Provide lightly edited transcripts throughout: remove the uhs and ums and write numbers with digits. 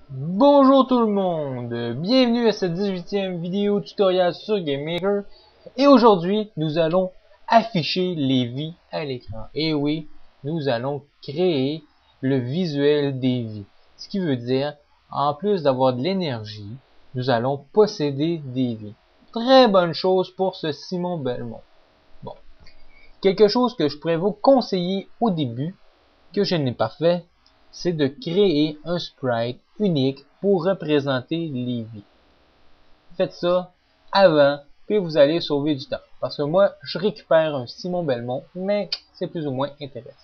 Bonjour tout le monde, bienvenue à cette 18e vidéo tutoriel sur GameMaker et aujourd'hui nous allons afficher les vies à l'écran. Et oui, nous allons créer le visuel des vies. Ce qui veut dire, en plus d'avoir de l'énergie, nous allons posséder des vies. Très bonne chose pour ce Simon Belmont. Bon, quelque chose que je pourrais vous conseiller au début, que je n'ai pas fait, c'est de créer un sprite unique pour représenter les vies. Faites ça avant, puis vous allez sauver du temps. Parce que moi, je récupère un Simon Belmont, mais c'est plus ou moins intéressant.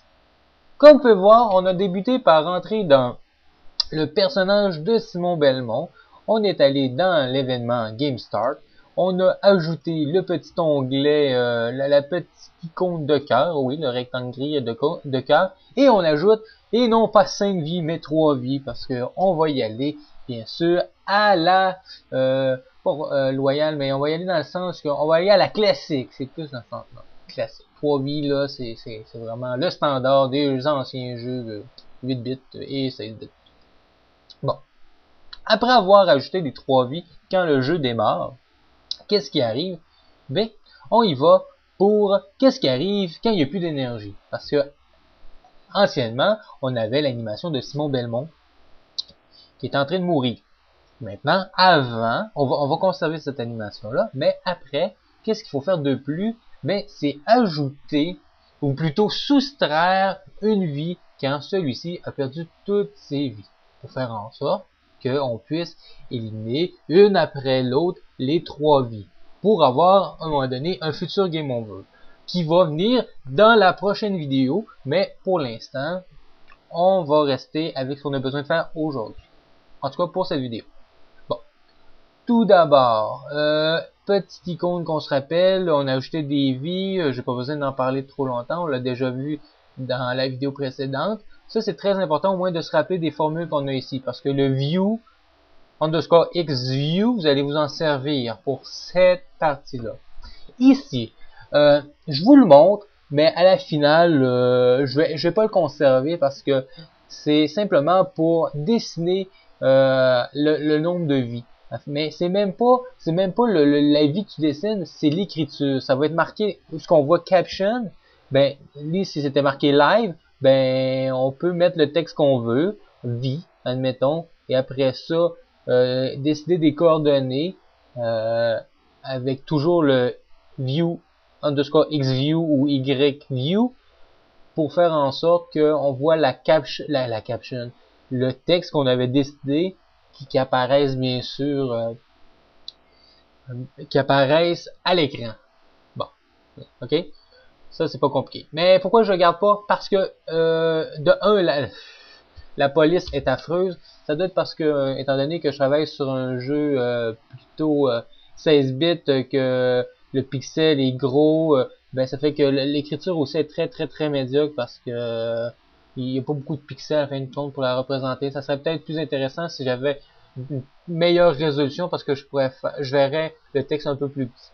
Comme vous pouvez voir, on a débuté par rentrer dans le personnage de Simon Belmont. On est allé dans l'événement Game Start. On a ajouté le petit onglet, la petite icône de cœur, oui, le rectangle gris de cœur. Et on ajoute, et non pas 5 vies, mais 3 vies, parce que on va y aller, bien sûr, à la, loyale, mais on va y aller dans le sens qu'on va aller à la classique. C'est plus dans le sens classique. 3 vies, là, c'est vraiment le standard des anciens jeux de 8 bits et 16 bits. Bon. Après avoir ajouté les 3 vies, quand le jeu démarre, qu'est-ce qui arrive? Ben, on y va pour qu'est-ce qui arrive quand il n'y a plus d'énergie. Parce que, anciennement, on avait l'animation de Simon Belmont qui est en train de mourir. Maintenant, avant, on va conserver cette animation-là, mais après, qu'est-ce qu'il faut faire de plus? Ben, c'est ajouter, ou plutôt soustraire une vie quand celui-ci a perdu toutes ses vies. Pour faire en sorte qu'on puisse éliminer une après l'autre les 3 vies. Pour avoir, à un moment donné, un futur game over. Qui va venir dans la prochaine vidéo, mais pour l'instant, on va rester avec ce qu'on a besoin de faire aujourd'hui. En tout cas, pour cette vidéo. Bon. Tout d'abord, petite icône qu'on se rappelle, on a ajouté des vies, j'ai pas besoin d'en parler trop longtemps, on l'a déjà vu dans la vidéo précédente. Ça, c'est très important au moins de se rappeler des formules qu'on a ici, parce que le view, underscore xView, vous allez vous en servir pour cette partie-là. Ici, je vous le montre, mais à la finale, je vais pas le conserver parce que c'est simplement pour dessiner le nombre de vies. Mais c'est même pas la vie que tu dessines, c'est l'écriture. Ça va être marqué, ce qu'on voit caption, ben, lui, si c'était marqué live, ben, on peut mettre le texte qu'on veut, vie, admettons, et après ça, décider des coordonnées, avec toujours le view underscore xview ou yview pour faire en sorte qu'on voit la caption, le texte qu'on avait décidé qui apparaisse bien sûr, qui apparaisse à l'écran. Bon, ok, ça c'est pas compliqué. Mais pourquoi je regarde pas? Parce que de un, la police est affreuse. Ça doit être parce que, étant donné que je travaille sur un jeu plutôt 16 bits, que le pixel est gros, ben ça fait que l'écriture aussi est très médiocre parce que il n'y a pas beaucoup de pixels à fin de compte pour la représenter. Ça serait peut-être plus intéressant si j'avais une meilleure résolution parce que je verrais le texte un peu plus petit.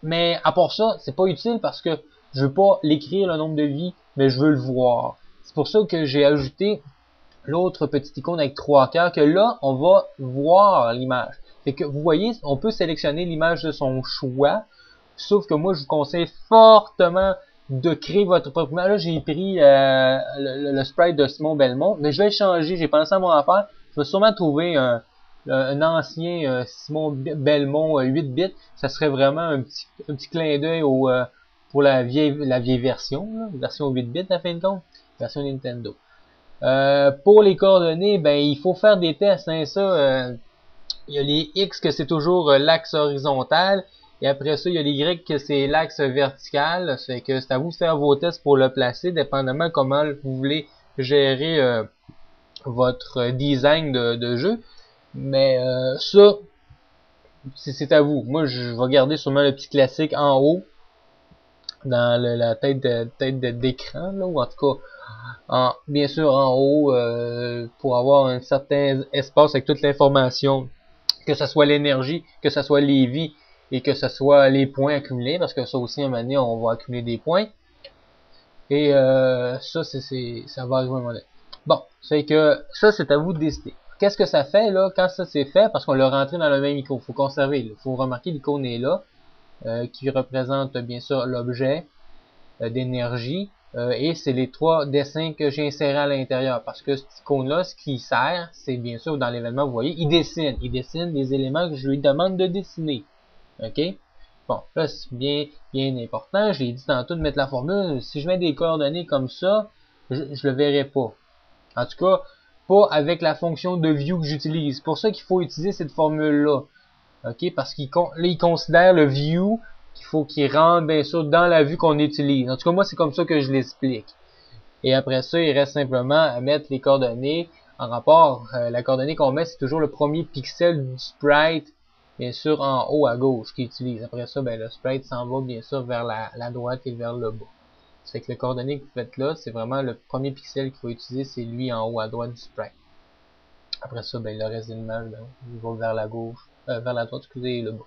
Mais à part ça, c'est pas utile parce que je veux pas l'écrire le nombre de vies, mais je veux le voir. C'est pour ça que j'ai ajouté l'autre petite icône avec 3 cœurs, que là, on va voir l'image. Fait que vous voyez, on peut sélectionner l'image de son choix, sauf que moi, je vous conseille fortement de créer votre propre image. Là, j'ai pris le sprite de Simon Belmont, mais je vais le changer, j'ai pensé à mon affaire. Je vais sûrement trouver un ancien Simon Belmont 8 bits. Ça serait vraiment un petit clin d'œil pour la vieille version, là, version 8 bits à fin de compte, version Nintendo. Pour les coordonnées, ben il faut faire des tests, hein, ça. Il y a les X que c'est toujours l'axe horizontal, et après ça, il y a les Y que c'est l'axe vertical. C'est que c'est à vous de faire vos tests pour le placer, dépendamment comment vous voulez gérer votre design de jeu. Mais ça, c'est à vous. Moi, je vais garder sûrement le petit classique en haut, dans la tête d'écran, là, ou en tout cas, bien sûr en haut, pour avoir un certain espace avec toute l'information, que ce soit l'énergie, que ce soit les vies et que ce soit les points accumulés, parce que ça aussi, à un moment donné, on va accumuler des points. Et ça va arriver à un moment donné. Bon, c'est que ça, c'est à vous de décider. qu'est-ce que ça fait là quand ça c'est fait? Parce qu'on l'a rentré dans le même icône. Il faut conserver. Il faut remarquer l'icône est là, qui représente bien sûr l'objet d'énergie. Et c'est les 3 dessins que j'ai insérés à l'intérieur. Parce que cette icône-là, ce qui sert, c'est bien sûr dans l'événement, vous voyez, il dessine. Il dessine les éléments que je lui demande de dessiner. OK? Bon, là, c'est bien important. J'ai dit tantôt de mettre la formule. Si je mets des coordonnées comme ça, je le verrai pas. En tout cas, pas avec la fonction de view que j'utilise. C'est pour ça qu'il faut utiliser cette formule-là. OK? Parce qu'il considère le view qu'il faut qu'il rentre, bien sûr, dans la vue qu'on utilise. En tout cas, moi, c'est comme ça que je l'explique. Et après ça, il reste simplement à mettre les coordonnées en rapport. La coordonnée qu'on met, c'est toujours le premier pixel du sprite, bien sûr, en haut à gauche qu'il utilise. Après ça, ben, le sprite s'en va, bien sûr, vers la droite et vers le bas. C'est que le coordonnées que vous faites là, c'est vraiment le premier pixel qu'il faut utiliser, c'est lui en haut à droite du sprite. Après ça, ben, le reste de l'image, ben, il va vers la gauche, vers la droite, excusez, et le bas.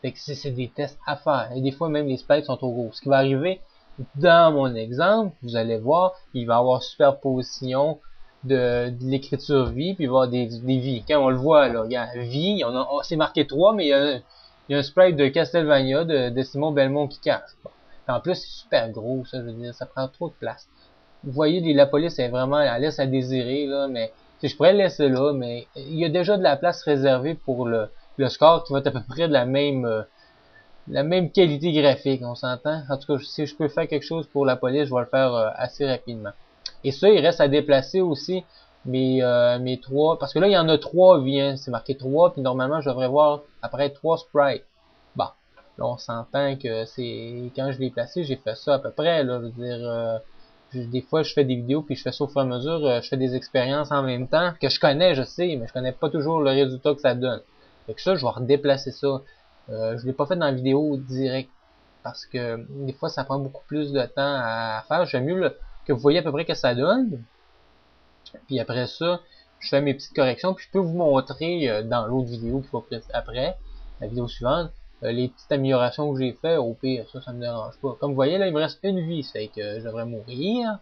Fait que c'est des tests à faire. Et des fois, même les sprites sont trop gros. Ce qui va arriver, dans mon exemple, vous allez voir, il va y avoir superposition de l'écriture vie, puis il va y avoir des vies. Quand on le voit, là, regarde, vie, c'est marqué 3, mais il y a un sprite de Castlevania, de Simon Belmont qui cache. Bon. En plus, c'est super gros, ça, je veux dire, ça prend trop de place. Vous voyez, la police est vraiment, elle laisse à désirer, là, mais je pourrais le laisser là, mais il y a déjà de la place réservée pour le score qui va être à peu près de la même qualité graphique, on s'entend. En tout cas, si je peux faire quelque chose pour la police, je vais le faire assez rapidement. Et ça, il reste à déplacer aussi mes 3, parce que là, il y en a 3 vies, hein, c'est marqué 3, puis normalement, je devrais voir après 3 sprites. Bon, là, on s'entend que c'est quand je l'ai placé, j'ai fait ça à peu près, là, je veux dire, des fois, je fais des vidéos, puis je fais ça au fur et à mesure, je fais des expériences en même temps, que je connais, je sais, mais je connais pas toujours le résultat que ça donne. Fait que ça, je vais redéplacer ça. Je l'ai pas fait dans la vidéo direct, parce que des fois, ça prend beaucoup plus de temps à faire. J'aime mieux que vous voyez à peu près que ça donne. Puis après ça, je fais mes petites corrections, puis je peux vous montrer dans l'autre vidéo qui va après, la vidéo suivante, les petites améliorations que j'ai fait. Au pire, ça me dérange pas. Comme vous voyez, là, il me reste une vie, c'est que je devrais mourir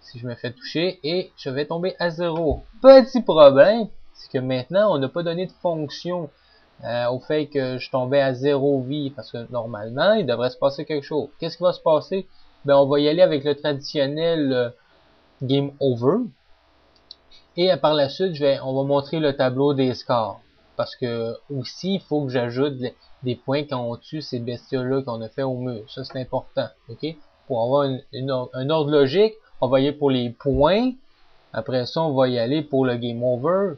si je me fais toucher, et je vais tomber à 0. Petit problème, c'est que maintenant, on n'a pas donné de fonction au fait que je tombais à 0 vie, parce que normalement, il devrait se passer quelque chose. Qu'est-ce qui va se passer? Ben, on va y aller avec le traditionnel Game Over. Et par la suite, on va montrer le tableau des scores. Parce que aussi, il faut que j'ajoute des points quand on tue ces bestioles-là qu'on a fait au mur. Ça, c'est important. OK? Pour avoir un ordre logique, on va y aller pour les points. Après ça, on va y aller pour le Game Over.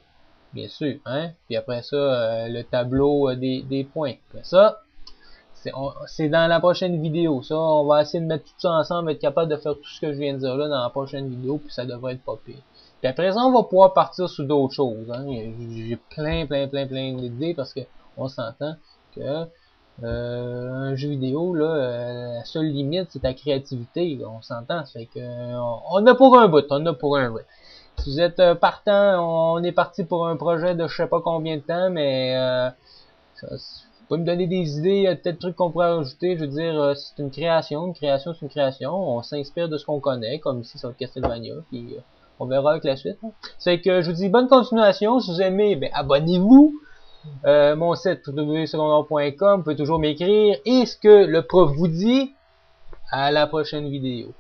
Bien sûr, hein? Puis après ça, le tableau des points. Après ça, c'est dans la prochaine vidéo. Ça, on va essayer de mettre tout ça ensemble, être capable de faire tout ce que je viens de dire là dans la prochaine vidéo, puis ça devrait être pas pire. Puis après ça, on va pouvoir partir sur d'autres choses. Hein? J'ai plein d'idées parce que on s'entend que un jeu vidéo, là, la seule limite, c'est ta créativité. Là, on s'entend. Ça fait que on a pour un bout, Si vous êtes partant, on est parti pour un projet de je sais pas combien de temps, mais vous pouvez me donner des idées, peut-être trucs qu'on pourrait ajouter. Je veux dire, c'est une création c'est une création. On s'inspire de ce qu'on connaît, comme ici sur le Castlevania, puis on verra avec la suite. Hein. C'est que je vous dis bonne continuation. Si vous aimez, ben abonnez-vous. Mon site www.secondaire.com, vous pouvez toujours m'écrire. Et ce que le prof vous dit, à la prochaine vidéo.